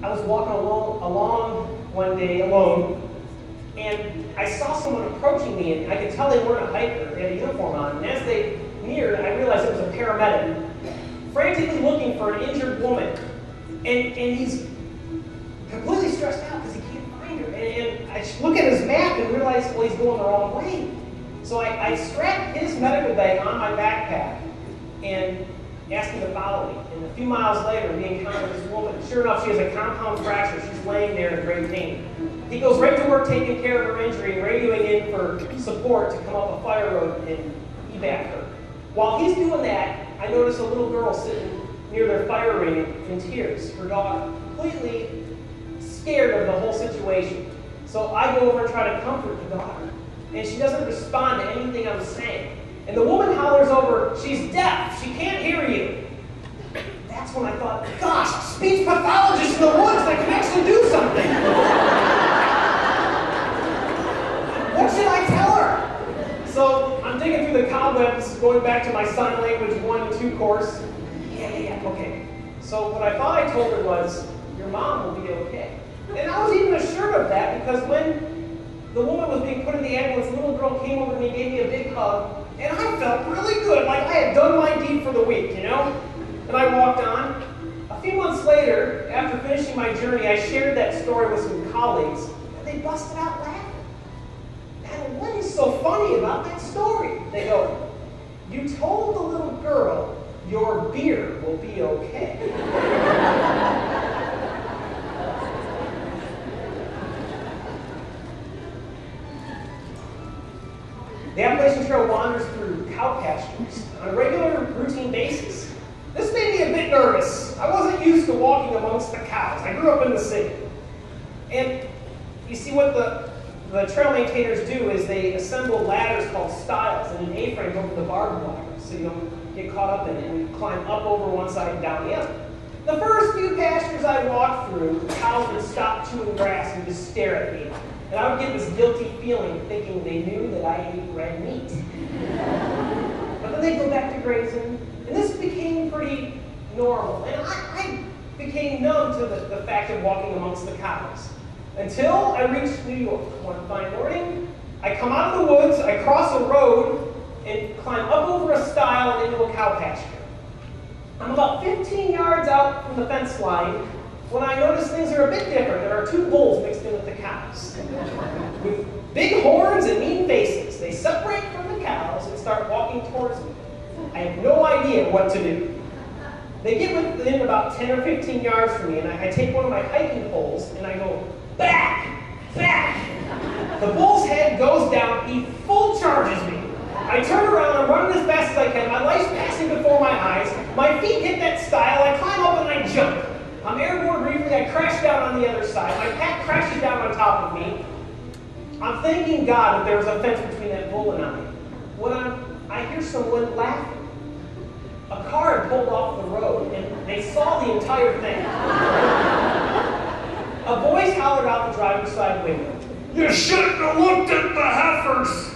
I was walking along one day alone, and I saw someone approaching me, and I could tell they weren't a hiker. They had a uniform on, and as they neared, I realized it was a paramedic, frantically looking for an injured woman. And he's completely stressed out because he can't find her. And I look at his map and realize, well, he's going the wrong way. So I strapped his medical bag on my backpack and asked him to follow me. And a few miles later, we encountered this woman. Sure enough, she has a compound fracture. She's laying there in great pain. He goes right to work taking care of her injury, radioing in for support to come up a fire road and evac her. While he's doing that, I notice a little girl sitting near their fire ring in tears, her daughter, completely scared of the whole situation. So I go over and try to comfort the daughter, and she doesn't respond to anything I'm saying. And the woman hollers over, "She's deaf, she can't hear you." That's when I thought, gosh, speech pathologist in the woods that can actually do something. What should I tell her? So I'm digging through the cobwebs, going back to my sign language 1 and 2 course. Yeah, okay. So what I thought I told her was, your mom will be okay. And I was even assured of that because when the woman was being put in the ambulance, the little girl came over to me, gave me a big hug, and I felt really good, like I had done my deed for the week, you know? And I walked on. A few months later, after finishing my journey, I shared that story with some colleagues, and they busted out laughing. And what is so funny about that story? They go, you told the little girl your beer will be okay. The Appalachian Trail wanders through cow pastures on a regular, routine basis. This made me a bit nervous. I wasn't used to walking amongst the cows. I grew up in the city. And you see what the trail maintainers do is they assemble ladders called stiles and an A-frame over the barbed wire so you don't get caught up in it and you climb up over one side and down the other. The first few pastures I walked through, the cows would stop chewing grass and just stare at me. And I would get this guilty feeling thinking they knew that I ate red meat. But then they'd go back to grazing, and this became pretty normal. And I became numb to the fact of walking amongst the cows. Until I reached New York one fine morning. I come out of the woods, I cross a road, and climb up over a stile and into a cow pasture. I'm about 15 yards out from the fence line when I notice things are a bit different. There are 2 bulls mixed in with the cows. With big horns and mean faces. They separate from the cows and start walking towards me. I have no idea what to do. They get within about 10 or 15 yards from me, and I take one of my hiking poles, and I go, back, back. The bull's head goes down, he full charges me. I turn around, I'm running as fast as I can, my life's passing before my eyes, my feet hit that stile, I climb up and I jump. I'm airborne briefly, I crash down on the other side, my pack crashes down on top of me. I'm thanking God that there was a fence between that bull and I. When I hear someone laughing. A car had pulled off the road, and they saw the entire thing. A voice hollered out the driver's side window, "You shouldn't have looked at the heifers!"